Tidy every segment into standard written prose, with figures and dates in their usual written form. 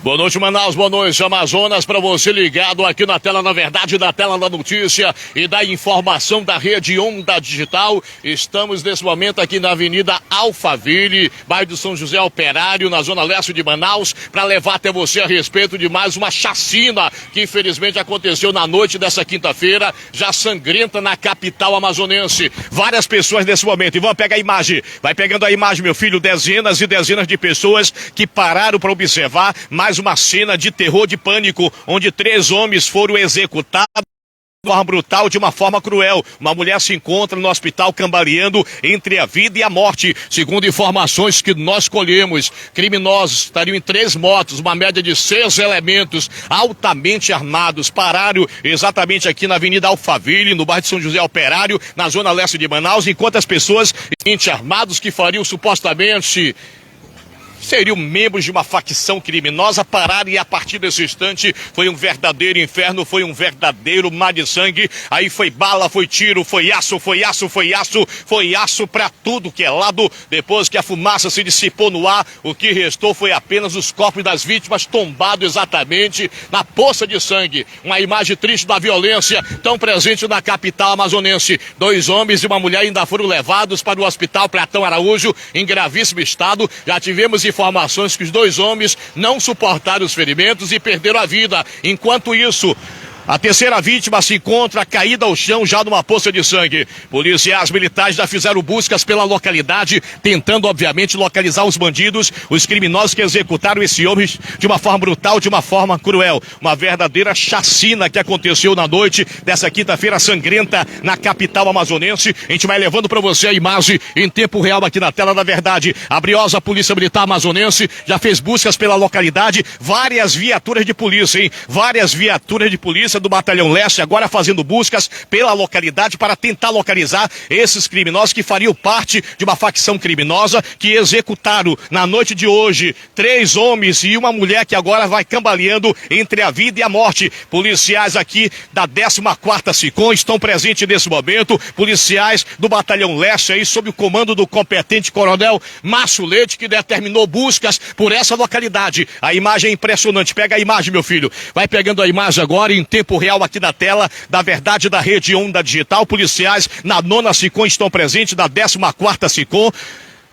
Boa noite, Manaus, boa noite, Amazonas, para você ligado aqui na tela, na verdade, da tela da notícia e da informação da rede Onda Digital. Estamos nesse momento aqui na Avenida Alphaville, bairro de São José Operário, na zona leste de Manaus, para levar até você a respeito de mais uma chacina que infelizmente aconteceu na noite dessa quinta-feira, já sangrenta na capital amazonense. Várias pessoas nesse momento, e vamos pegar a imagem, vai pegando a imagem, meu filho, dezenas e dezenas de pessoas que pararam para observar mais uma cena de terror, de pânico, onde 3 homens foram executados de forma brutal, de uma forma cruel. Uma mulher se encontra no hospital cambaleando entre a vida e a morte. Segundo informações que nós colhemos, criminosos estariam em 3 motos, uma média de 6 elementos altamente armados. Pararam exatamente aqui na Avenida Alphaville, no bairro de São José Operário, na zona leste de Manaus, enquanto as pessoas armados que fariam supostamente seriam membros de uma facção criminosa pararam, e a partir desse instante foi um verdadeiro inferno, foi um verdadeiro mar de sangue. Aí foi bala, foi tiro, foi aço, foi aço, foi aço, foi aço pra tudo que é lado. Depois que a fumaça se dissipou no ar, o que restou foi apenas os corpos das vítimas tombados exatamente na poça de sangue. Uma imagem triste da violência tão presente na capital amazonense. 2 homens e uma mulher ainda foram levados para o Hospital Platão Araújo em gravíssimo estado. Já tivemos informações que os 2 homens não suportaram os ferimentos e perderam a vida. Enquanto isso, a terceira vítima se encontra caída ao chão já numa poça de sangue. Policiais militares já fizeram buscas pela localidade, tentando obviamente localizar os bandidos, os criminosos que executaram esse homem de uma forma brutal, de uma forma cruel. Uma verdadeira chacina que aconteceu na noite dessa quinta-feira sangrenta na capital amazonense. A gente vai levando para você a imagem em tempo real aqui na tela da verdade. A briosa Polícia Militar Amazonense já fez buscas pela localidade, várias viaturas de polícia, hein? Várias viaturas de polícia do Batalhão Leste agora fazendo buscas pela localidade para tentar localizar esses criminosos que fariam parte de uma facção criminosa que executaram na noite de hoje 3 homens e uma mulher que agora vai cambaleando entre a vida e a morte. Policiais aqui da 14ª SICOM estão presentes nesse momento, policiais do Batalhão Leste aí sob o comando do competente coronel Márcio Leite, que determinou buscas por essa localidade. A imagem é impressionante, pega a imagem, meu filho, vai pegando a imagem agora em tempo real aqui na tela da verdade da rede Onda Digital. Policiais na 9ª SICOM estão presentes, da 14ª SICOM.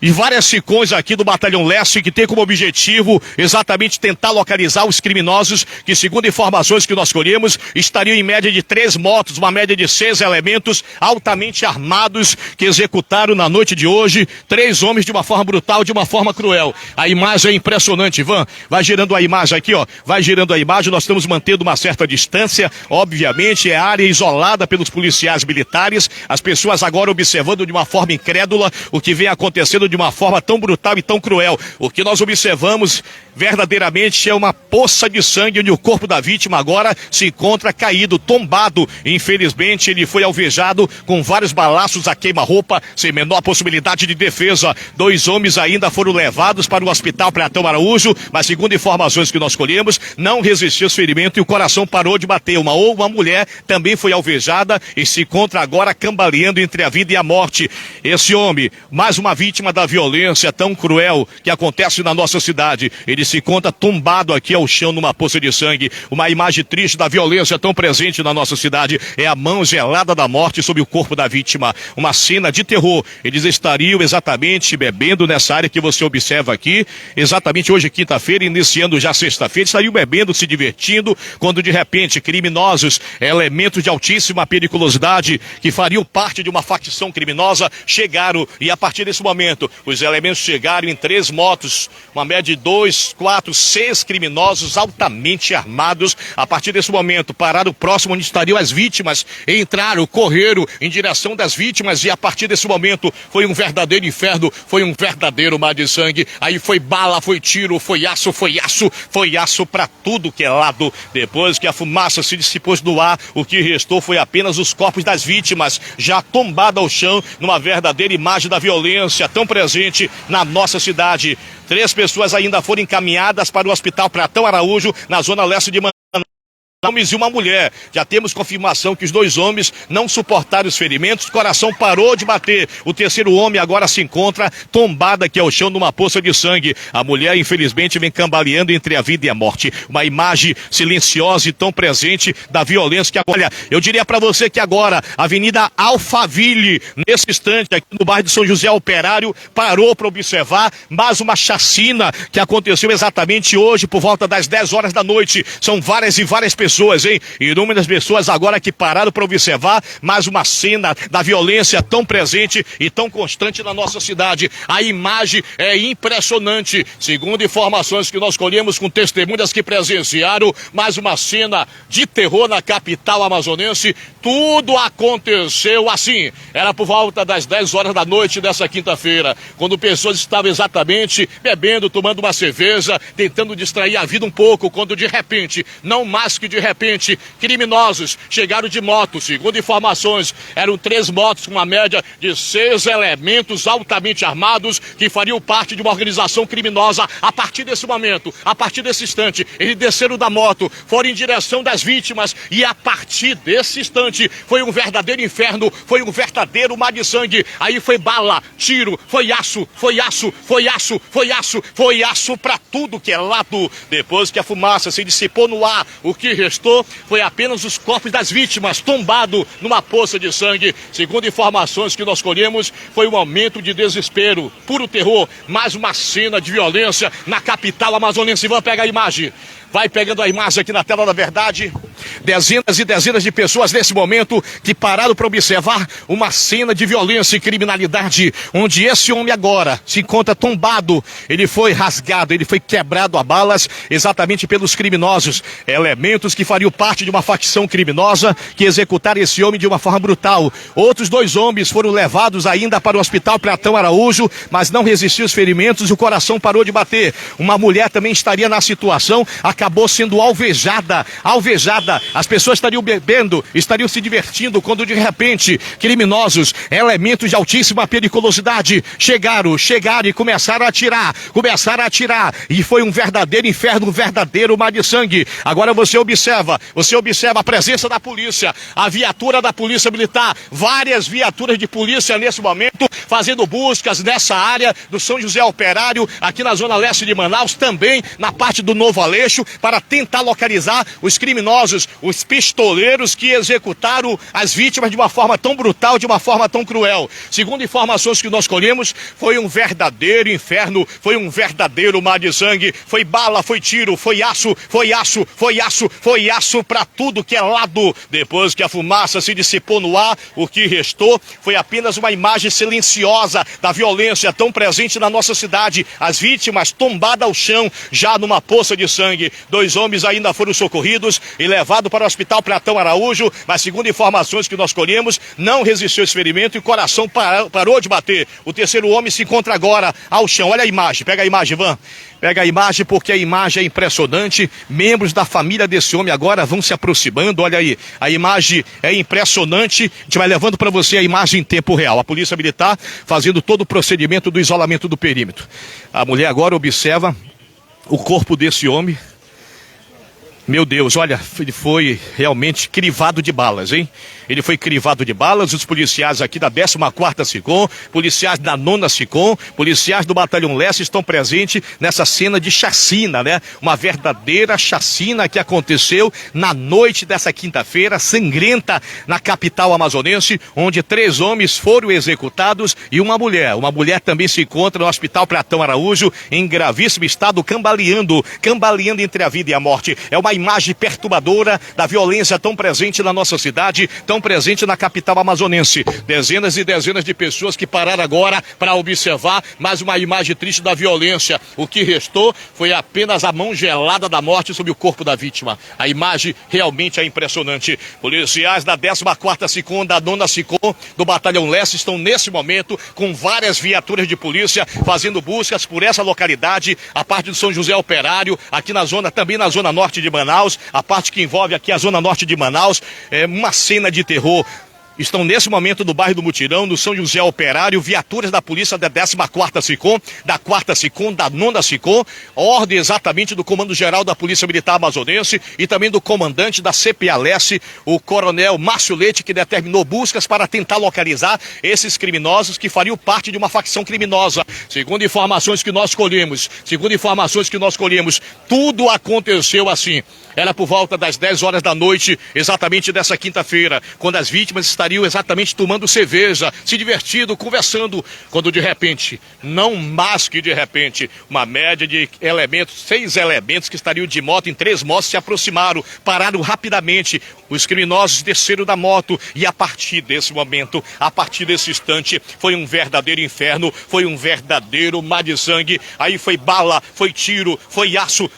E várias SICOMs aqui do Batalhão Leste que tem como objetivo exatamente tentar localizar os criminosos que, segundo informações que nós colhemos, estariam em média de 3 motos, uma média de 6 elementos altamente armados que executaram na noite de hoje 3 homens de uma forma brutal, de uma forma cruel. A imagem é impressionante, Ivan. Vai girando a imagem aqui, ó. Vai girando a imagem, nós estamos mantendo uma certa distância. Obviamente é área isolada pelos policiais militares. As pessoas agora observando de uma forma incrédula o que vem acontecendo de uma forma tão brutal e tão cruel. O que nós observamos verdadeiramente é uma poça de sangue onde o corpo da vítima agora se encontra caído, tombado. Infelizmente ele foi alvejado com vários balaços a queima-roupa, sem menor possibilidade de defesa. 2 homens ainda foram levados para o Hospital Platão Araújo, mas segundo informações que nós colhemos, não resistiu aos ferimentos e o coração parou de bater. Uma mulher também foi alvejada e se encontra agora cambaleando entre a vida e a morte. Esse homem, mais uma vítima da violência tão cruel que acontece na nossa cidade. Ele se encontra tombado aqui ao chão numa poça de sangue. Uma imagem triste da violência tão presente na nossa cidade é a mão gelada da morte sobre o corpo da vítima. Uma cena de terror. Eles estariam exatamente bebendo nessa área que você observa aqui, exatamente hoje quinta-feira, iniciando já sexta-feira, estariam bebendo, se divertindo, quando de repente criminosos, elementos de altíssima periculosidade que fariam parte de uma facção criminosa chegaram, e a partir desse momento os elementos chegaram em 3 motos, uma média de 2, 4, 6 criminosos altamente armados. A partir desse momento, pararam próximo onde estariam as vítimas, entraram, correram em direção das vítimas, e a partir desse momento foi um verdadeiro inferno, foi um verdadeiro mar de sangue. Aí foi bala, foi tiro, foi aço, foi aço, foi aço pra tudo que é lado. Depois que a fumaça se dissipou do ar, o que restou foi apenas os corpos das vítimas, já tombados ao chão, numa verdadeira imagem da violência tão presente na nossa cidade. 3 pessoas ainda foram encaminhadas para o Hospital Platão Araújo, na zona leste de Manaus. homens e uma mulher. Já temos confirmação que os dois homens não suportaram os ferimentos, o coração parou de bater. O terceiro homem agora se encontra tombado aqui ao chão numa poça de sangue. A mulher, infelizmente, vem cambaleando entre a vida e a morte. Uma imagem silenciosa e tão presente da violência que, olha, eu diria para você que agora a Avenida Alphaville, nesse instante, aqui no bairro de São José Operário, parou para observar mais uma chacina que aconteceu exatamente hoje por volta das 10 horas da noite. São várias e várias pessoas, hein? Inúmeras pessoas agora que pararam para observar mais uma cena da violência tão presente e tão constante na nossa cidade. A imagem é impressionante. Segundo informações que nós colhemos com testemunhas que presenciaram, mais uma cena de terror na capital amazonense. Tudo aconteceu assim. Era por volta das 10 horas da noite dessa quinta-feira, quando pessoas estavam exatamente bebendo, tomando uma cerveja, tentando distrair a vida um pouco, quando de repente, não mais que de repente, criminosos chegaram de moto. Segundo informações, eram 3 motos com uma média de 6 elementos altamente armados que fariam parte de uma organização criminosa. A partir desse momento, a partir desse instante, eles desceram da moto, foram em direção das vítimas e a partir desse instante foi um verdadeiro inferno, foi um verdadeiro mar de sangue. Aí foi bala, tiro, foi aço, foi aço, foi aço, foi aço, foi aço pra tudo que é lado. Depois que a fumaça se dissipou no ar, o que restou foi apenas os corpos das vítimas tombados numa poça de sangue. Segundo informações que nós colhemos, foi um momento de desespero, puro terror, mais uma cena de violência na capital amazonense. Vamos pegar a imagem. Vai pegando a imagem aqui na tela da verdade. Dezenas e dezenas de pessoas nesse momento que pararam para observar uma cena de violência e criminalidade, onde esse homem agora se encontra tombado. Ele foi rasgado, ele foi quebrado a balas exatamente pelos criminosos. Elementos que fariam parte de uma facção criminosa que executaram esse homem de uma forma brutal. Outros 2 homens foram levados ainda para o Hospital Platão Araújo, mas não resistiu aos ferimentos e o coração parou de bater. Uma mulher também estaria na situação, acabou sendo alvejada. As pessoas estariam bebendo, estariam se divertindo, quando de repente criminosos, elementos de altíssima periculosidade chegaram e começaram a atirar, e foi um verdadeiro inferno, um verdadeiro mar de sangue. Agora você observa a presença da polícia, a viatura da polícia militar, várias viaturas de polícia nesse momento, fazendo buscas nessa área do São José Operário, aqui na zona leste de Manaus, também na parte do Novo Aleixo, para tentar localizar os criminosos, os pistoleiros que executaram as vítimas de uma forma tão brutal, de uma forma tão cruel. Segundo informações que nós colhemos, foi um verdadeiro inferno, foi um verdadeiro mar de sangue, foi bala, foi tiro, foi aço, foi aço, foi aço, foi aço para tudo que é lado. Depois que a fumaça se dissipou no ar, o que restou foi apenas uma imagem silenciosa da violência tão presente na nossa cidade. As vítimas tombadas ao chão, já numa poça de sangue. 2 homens ainda foram socorridos e levados para o Hospital Platão Araújo, mas segundo informações que nós colhemos, não resistiu esse ferimento e o coração parou de bater. O terceiro homem se encontra agora ao chão. Olha a imagem, pega a imagem, Ivan. Pega a imagem porque a imagem é impressionante. Membros da família desse homem agora vão se aproximando. Olha aí, a imagem é impressionante. A gente vai levando para você a imagem em tempo real. A polícia militar fazendo todo o procedimento do isolamento do perímetro. A mulher agora observa o corpo desse homem. Meu Deus, olha, ele foi realmente crivado de balas, hein? Ele foi crivado de balas. Os policiais aqui da 14ª SICOM, policiais da 9ª SICOM, policiais do Batalhão Leste estão presentes nessa cena de chacina, né? Uma verdadeira chacina que aconteceu na noite dessa quinta-feira, sangrenta, na capital amazonense, onde 3 homens foram executados e uma mulher. Uma mulher também se encontra no Hospital Platão Araújo, em gravíssimo estado, cambaleando entre a vida e a morte. É uma imagem perturbadora da violência tão presente na nossa cidade, tão presente na capital amazonense. Dezenas e dezenas de pessoas que pararam agora para observar mais uma imagem triste da violência. O que restou foi apenas a mão gelada da morte sobre o corpo da vítima. A imagem realmente é impressionante. Policiais da 14ª SICOM, da 9ª SICOM, do Batalhão Leste estão nesse momento com várias viaturas de polícia fazendo buscas por essa localidade, a parte do São José Operário, aqui na zona, também na zona norte de Manaus, a parte que envolve aqui a zona norte de Manaus. É uma cena de terror. Estão nesse momento no bairro do Mutirão, no São José Operário, viaturas da polícia da 14ª SICOM, da 4ª SICOM, da 9ª SICOM, ordem exatamente do Comando-Geral da Polícia Militar Amazonense e também do comandante da CPA-Leste, o coronel Márcio Leite, que determinou buscas para tentar localizar esses criminosos que fariam parte de uma facção criminosa. Segundo informações que nós colhemos, tudo aconteceu assim. Era por volta das 10 horas da noite, exatamente dessa quinta-feira, quando as vítimas estariam exatamente tomando cerveja, se divertindo, conversando, quando de repente, não mais que de repente, uma média de elementos, 6 elementos que estariam de moto em 3 motos se aproximaram, pararam rapidamente. Os criminosos desceram da moto e a partir desse momento, a partir desse instante, foi um verdadeiro inferno, foi um verdadeiro mar de sangue. Aí foi bala, foi tiro, foi aço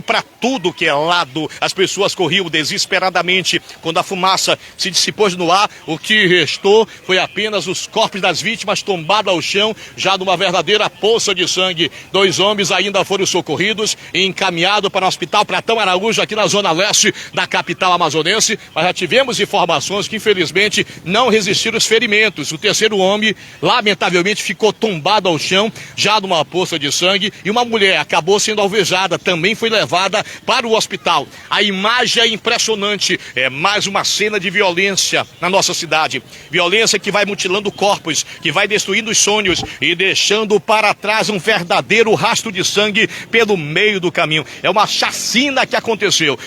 para tudo que é lado. As pessoas corriam desesperadamente. Quando a fumaça se dissipou no ar, o que restou foi apenas os corpos das vítimas tombados ao chão, já numa verdadeira poça de sangue. 2 homens ainda foram socorridos e encaminhados para o Hospital Pratão Araújo, aqui na Zona Leste da capital amazonense, mas já tivemos informações que infelizmente não resistiram os ferimentos. O terceiro homem, lamentavelmente, ficou tombado ao chão, já numa poça de sangue, e uma mulher acabou sendo alvejada, também foi levada para o hospital. A imagem é impressionante, é mais uma cena de violência na nossa cidade. Violência que vai mutilando corpos, que vai destruindo os sonhos e deixando para trás um verdadeiro rastro de sangue pelo meio do caminho. É uma chacina que aconteceu,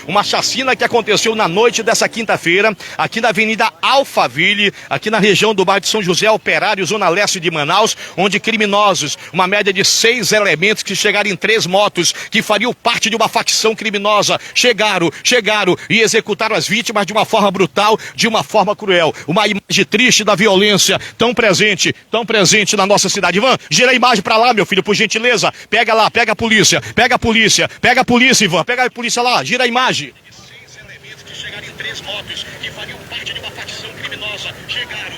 na noite dessa quinta-feira, aqui na Avenida Alphaville, aqui na região do bairro de São José Operário, Zona Leste de Manaus, onde criminosos, uma média de 6 elementos que chegaram em 3 motos, que fariam parte de uma facção criminosa, chegaram e executaram as vítimas de uma forma brutal, de uma forma cruel. Uma imagem triste da violência tão presente na nossa cidade. Ivan, gira a imagem pra lá, meu filho, por gentileza. Pega lá, pega a polícia, Ivan, pega a polícia lá, gira a imagem. 6 elementos que chegaram em 3 motos, que fariam parte de uma facção criminosa, chegaram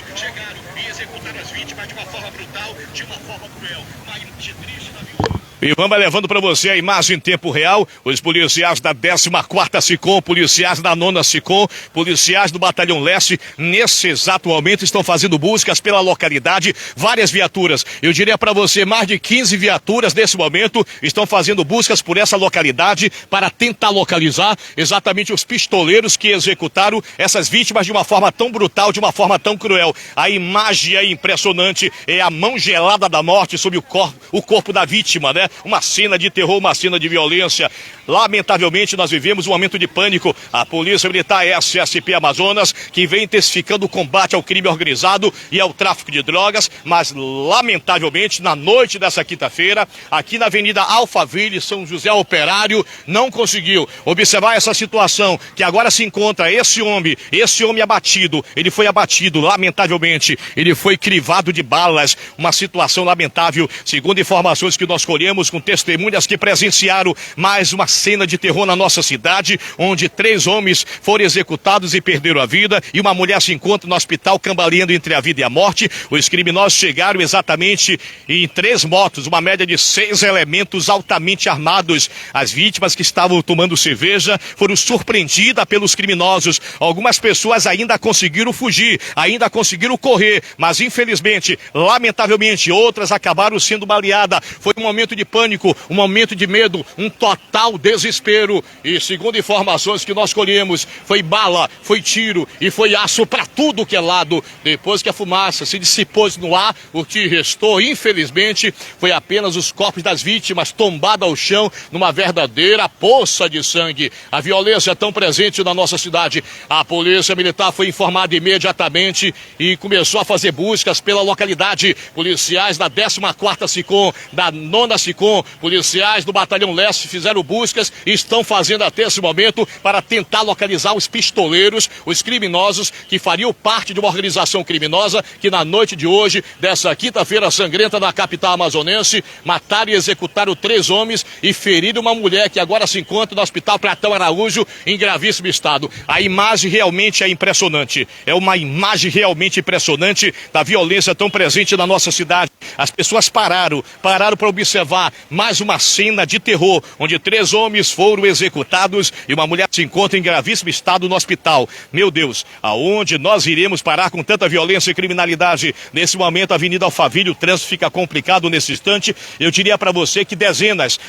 e executaram as vítimas de uma forma brutal, de uma forma cruel. Uma imagem triste da violência. E vamos levando para você a imagem em tempo real. Os policiais da 14ª SICOM, policiais da 9ª SICOM, policiais do Batalhão Leste, nesse exato momento estão fazendo buscas pela localidade. Várias viaturas, eu diria para você, mais de 15 viaturas nesse momento estão fazendo buscas por essa localidade para tentar localizar exatamente os pistoleiros que executaram essas vítimas de uma forma tão brutal, de uma forma tão cruel. A imagem é impressionante, é a mão gelada da morte sobre o corpo da vítima, né? Uma cena de terror, uma cena de violência. Lamentavelmente, nós vivemos um momento de pânico. A Polícia Militar SSP Amazonas, que vem intensificando o combate ao crime organizado e ao tráfico de drogas, mas lamentavelmente, na noite dessa quinta-feira, aqui na Avenida Alphaville, São José Operário, não conseguiu observar essa situação, que agora se encontra esse homem abatido. Ele foi abatido, lamentavelmente, ele foi crivado de balas. Uma situação lamentável, segundo informações que nós colhemos com testemunhas que presenciaram mais uma cena de terror na nossa cidade, onde 3 homens foram executados e perderam a vida, e uma mulher se encontra no hospital cambaleando entre a vida e a morte. Os criminosos chegaram exatamente em 3 motos, uma média de 6 elementos altamente armados. As vítimas que estavam tomando cerveja foram surpreendidas pelos criminosos. Algumas pessoas ainda conseguiram fugir, ainda conseguiram correr, mas infelizmente, lamentavelmente, outras acabaram sendo baleadas. Foi um momento de pânico, um momento de medo, um total desespero. E segundo informações que nós colhemos, foi bala, foi tiro e foi aço para tudo que é lado. Depois que a fumaça se dissipou no ar, o que restou, infelizmente, foi apenas os corpos das vítimas tombados ao chão numa verdadeira poça de sangue. A violência é tão presente na nossa cidade. A Polícia Militar foi informada imediatamente e começou a fazer buscas pela localidade. Policiais da 14ª SICOM, da 9ª SICOM, policiais do Batalhão Leste fizeram buscas e estão fazendo até esse momento para tentar localizar os pistoleiros, os criminosos que fariam parte de uma organização criminosa que na noite de hoje, dessa quinta-feira sangrenta na capital amazonense, mataram e executaram 3 homens e feriram uma mulher que agora se encontra no Hospital Pratão Araújo em gravíssimo estado. A imagem realmente é impressionante. É uma imagem realmente impressionante da violência tão presente na nossa cidade. As pessoas pararam para observar observar mais uma cena de terror, onde 3 homens foram executados e uma mulher se encontra em gravíssimo estado no hospital. Meu Deus, aonde nós iremos parar com tanta violência e criminalidade? Nesse momento, a Avenida Alphaville, o trânsito fica complicado nesse instante. Eu diria para você que dezenas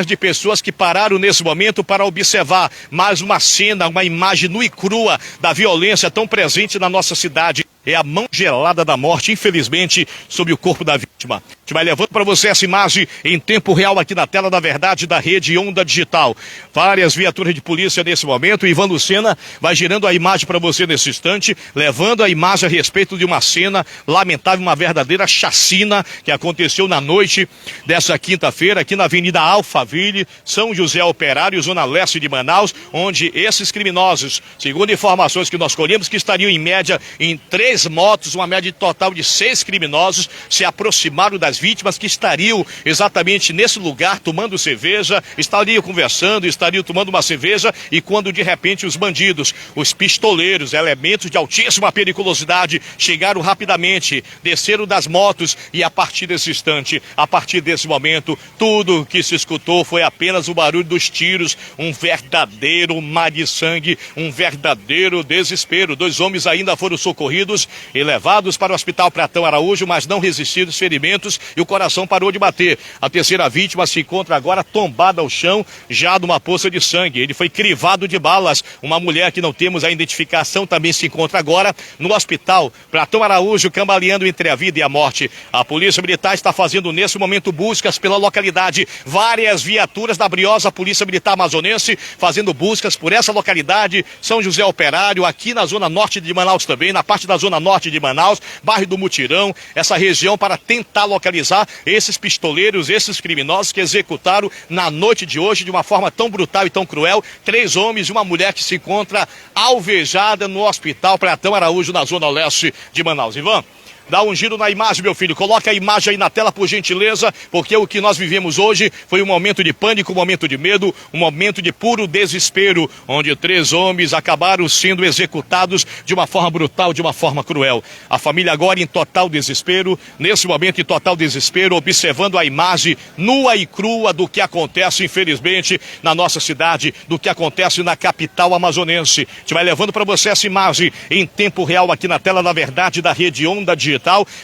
de pessoas que pararam nesse momento para observar mais uma cena, uma imagem nua e crua da violência tão presente na nossa cidade. É a mão gelada da morte, infelizmente, sobre o corpo da vítima. A gente vai levando para você essa imagem em tempo real aqui na tela da verdade da Rede Onda Digital. Várias viaturas de polícia nesse momento. Ivan Lucena vai girando a imagem para você nesse instante, levando a imagem a respeito de uma cena lamentável, uma verdadeira chacina que aconteceu na noite dessa quinta-feira aqui na Avenida Alphaville, São José Operário, zona leste de Manaus, onde esses criminosos, segundo informações que nós colhemos, que estariam em média em 3 motos, uma média total de 6 criminosos, se aproximaram das vítimas que estariam exatamente nesse lugar tomando cerveja, estariam conversando, estariam tomando uma cerveja, e quando de repente os bandidos, os pistoleiros, elementos de altíssima periculosidade, chegaram rapidamente, desceram das motos e a partir desse instante, a partir desse momento, tudo que se escutou foi apenas o barulho dos tiros, um verdadeiro mar de sangue, um verdadeiro desespero. 2 homens ainda foram socorridos e levados para o Hospital Pratão Araújo, mas não resistiram aos ferimentos e o coração parou de bater. A terceira vítima se encontra agora tombada ao chão, já numa poça de sangue. Ele foi crivado de balas. Uma mulher que não temos a identificação também se encontra agora no Hospital Pratão Araújo, cambaleando entre a vida e a morte. A Polícia Militar está fazendo nesse momento buscas pela localidade. Várias viaturas da briosa Polícia Militar Amazonense fazendo buscas por essa localidade. São José Operário, aqui na zona norte de Manaus também, na parte da zona norte de Manaus, bairro do Mutirão, essa região, para tentar localizar esses pistoleiros, esses criminosos que executaram na noite de hoje de uma forma tão brutal e tão cruel 3 homens e uma mulher que se encontra alvejada no Hospital Pratão Araújo, na zona leste de Manaus. Ivan, dá um giro na imagem, meu filho. Coloca a imagem aí na tela, por gentileza, porque o que nós vivemos hoje foi um momento de pânico, um momento de medo, um momento de puro desespero, onde 3 homens acabaram sendo executados de uma forma brutal, de uma forma cruel. A família agora em total desespero, nesse momento em total desespero, observando a imagem nua e crua do que acontece, infelizmente, na nossa cidade, do que acontece na capital amazonense. A gente vai levando para você essa imagem em tempo real aqui na tela da verdade da Rede Onda Digital,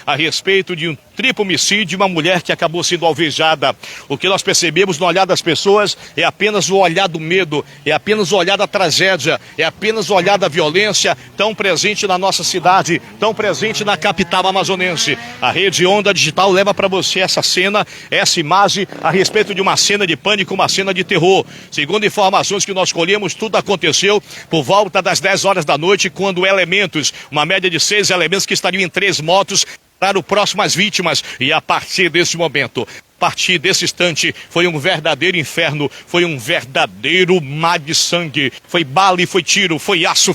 a respeito de um triplo homicídio de uma mulher que acabou sendo alvejada. O que nós percebemos no olhar das pessoas é apenas o olhar do medo, é apenas o olhar da tragédia, é apenas o olhar da violência tão presente na nossa cidade, tão presente na capital amazonense. A Rede Onda Digital leva para você essa cena, essa imagem a respeito de uma cena de pânico, uma cena de terror. Segundo informações que nós colhemos, tudo aconteceu por volta das 10 horas da noite, quando elementos, uma média de 6 elementos que estariam em 3 motos, para o próximo às vítimas, e a partir desse momento, a partir desse instante, foi um verdadeiro inferno, foi um verdadeiro mar de sangue, foi bala e foi tiro, foi aço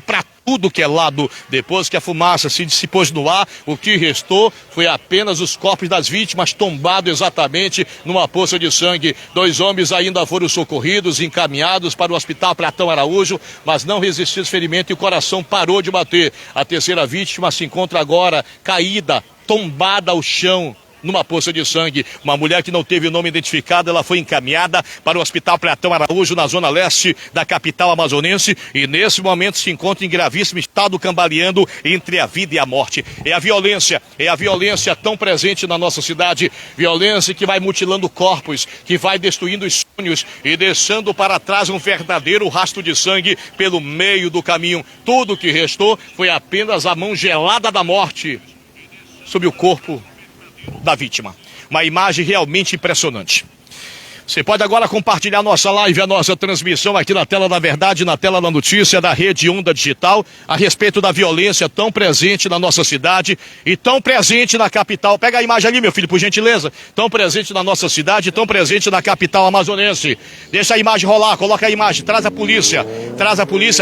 para tudo que é lado. Depois que a fumaça se dissipou no ar, o que restou foi apenas os corpos das vítimas tombados exatamente numa poça de sangue. 2 homens ainda foram socorridos, encaminhados para o Hospital Pratão Araújo, mas não resistiram aos ferimentos e o coração parou de bater. A terceira vítima se encontra agora caída, tombada ao chão, numa poça de sangue. Uma mulher que não teve o nome identificado, ela foi encaminhada para o Hospital Pratão Araújo, na zona leste da capital amazonense, e nesse momento se encontra em gravíssimo estado, cambaleando entre a vida e a morte. É a violência tão presente na nossa cidade, violência que vai mutilando corpos, que vai destruindo os sonhos e deixando para trás um verdadeiro rastro de sangue pelo meio do caminho. Tudo que restou foi apenas a mão gelada da morte sobre o corpo da vítima. Uma imagem realmente impressionante. Você pode agora compartilhar nossa live, a nossa transmissão aqui na tela da verdade, na tela da notícia da Rede Onda Digital, a respeito da violência tão presente na nossa cidade e tão presente na capital. Pega a imagem ali, meu filho, por gentileza. Tão presente na nossa cidade, tão presente na capital amazonense. Deixa a imagem rolar, coloca a imagem, traz a polícia,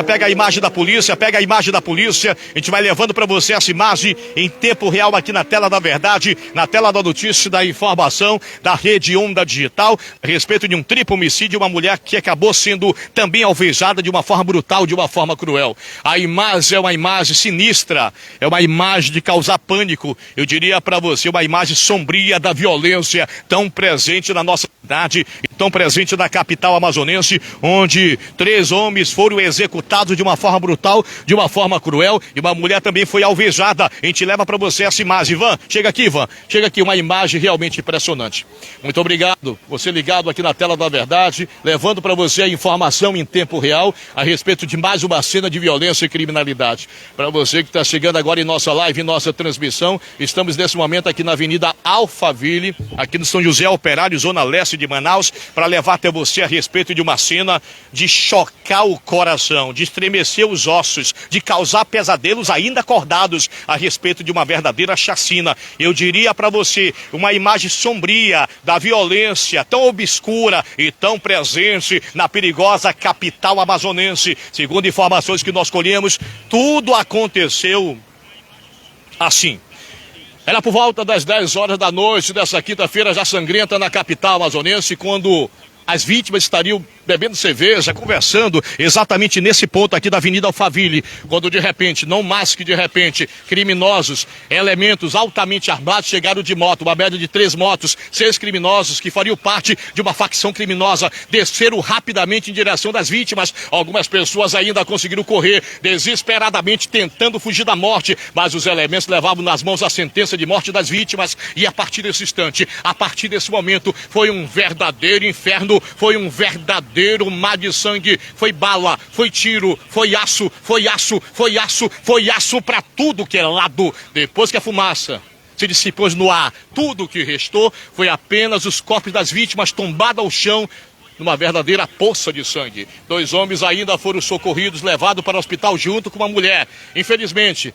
pega a imagem da polícia, A gente vai levando para você essa imagem em tempo real aqui na tela da verdade, na tela da notícia, da informação da Rede Onda Digital. respeito de um triplo homicídio de uma mulher que acabou sendo também alvejada de uma forma brutal, de uma forma cruel. A imagem é uma imagem sinistra, é uma imagem de causar pânico. Eu diria para você, uma imagem sombria da violência tão presente na nossa cidade, tão presente na capital amazonense, onde 3 homens foram executados de uma forma brutal, de uma forma cruel, e uma mulher também foi alvejada. A gente leva para você essa imagem. Ivan, chega aqui, Ivan. Chega aqui, uma imagem realmente impressionante. Muito obrigado. Você ligado aqui na tela da verdade, levando para você a informação em tempo real a respeito de mais uma cena de violência e criminalidade. Para você que está chegando agora em nossa live, em nossa transmissão, estamos nesse momento aqui na Avenida Alphaville, aqui no São José Operário, zona leste de Manaus, para levar até você a respeito de uma cena de chocar o coração, de estremecer os ossos, de causar pesadelos ainda acordados a respeito de uma verdadeira chacina. Eu diria para você, uma imagem sombria da violência tão obscura e tão presente na perigosa capital amazonense. Segundo informações que nós colhemos, tudo aconteceu assim. Era por volta das 10 horas da noite dessa quinta-feira já sangrenta na capital amazonense, quando as vítimas estariam bebendo cerveja, conversando exatamente nesse ponto aqui da Avenida Alphaville, quando de repente, não mais que de repente, criminosos, elementos altamente armados chegaram de moto, uma média de 3 motos, 6 criminosos que fariam parte de uma facção criminosa, desceram rapidamente em direção das vítimas. Algumas pessoas ainda conseguiram correr desesperadamente tentando fugir da morte, mas os elementos levavam nas mãos a sentença de morte das vítimas, e a partir desse instante, a partir desse momento, foi um verdadeiro inferno, foi um verdadeiro mar de sangue, foi bala, foi tiro, foi aço, foi aço, foi aço, foi aço para tudo que é lado. Depois que a fumaça se dissipou no ar, tudo que restou foi apenas os corpos das vítimas tombados ao chão, numa verdadeira poça de sangue. 2 homens ainda foram socorridos, levados para o hospital junto com uma mulher. Infelizmente,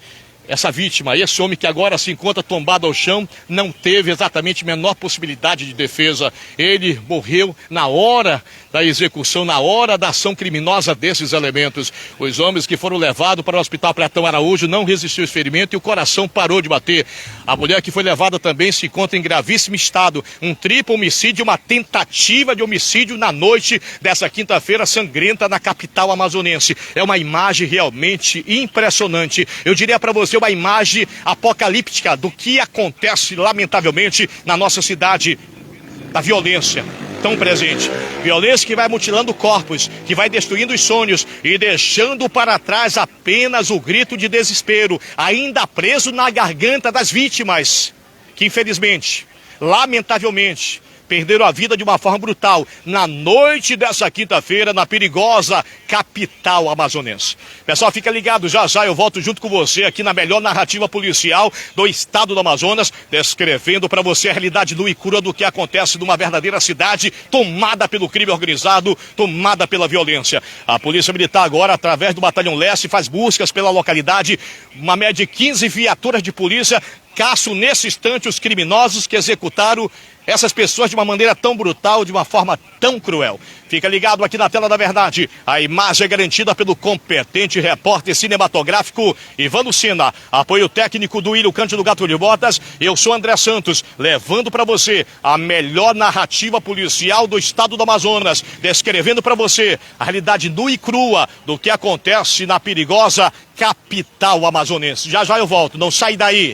essa vítima, esse homem que agora se encontra tombado ao chão, não teve exatamente a menor possibilidade de defesa. Ele morreu na hora da execução, na hora da ação criminosa desses elementos. Os homens que foram levados para o Hospital Platão Araújo não resistiu ao ferimento e o coração parou de bater. A mulher que foi levada também se encontra em gravíssimo estado. Um triplo homicídio, uma tentativa de homicídio na noite dessa quinta-feira sangrenta na capital amazonense. É uma imagem realmente impressionante. Eu diria para você, uma imagem apocalíptica do que acontece, lamentavelmente, na nossa cidade, da violência tão presente. Violência que vai mutilando corpos, que vai destruindo os sonhos e deixando para trás apenas o grito de desespero, ainda preso na garganta das vítimas, que infelizmente, lamentavelmente, perderam a vida de uma forma brutal na noite dessa quinta-feira, na perigosa capital amazonense. Pessoal, fica ligado, já já eu volto junto com você aqui na melhor narrativa policial do estado do Amazonas, descrevendo para você a realidade nua e crua do que acontece numa verdadeira cidade tomada pelo crime organizado, tomada pela violência. A Polícia Militar agora, através do Batalhão Leste, faz buscas pela localidade, uma média de 15 viaturas de polícia caçam nesse instante os criminosos que executaram essas pessoas de uma maneira tão brutal, de uma forma tão cruel. Fica ligado aqui na tela da verdade. A imagem é garantida pelo competente repórter cinematográfico Ivan Lucena. Apoio técnico do William Cândido Gato de Botas. Eu sou André Santos, levando para você a melhor narrativa policial do estado do Amazonas, descrevendo para você a realidade nua e crua do que acontece na perigosa capital amazonense. Já já eu volto, não sai daí.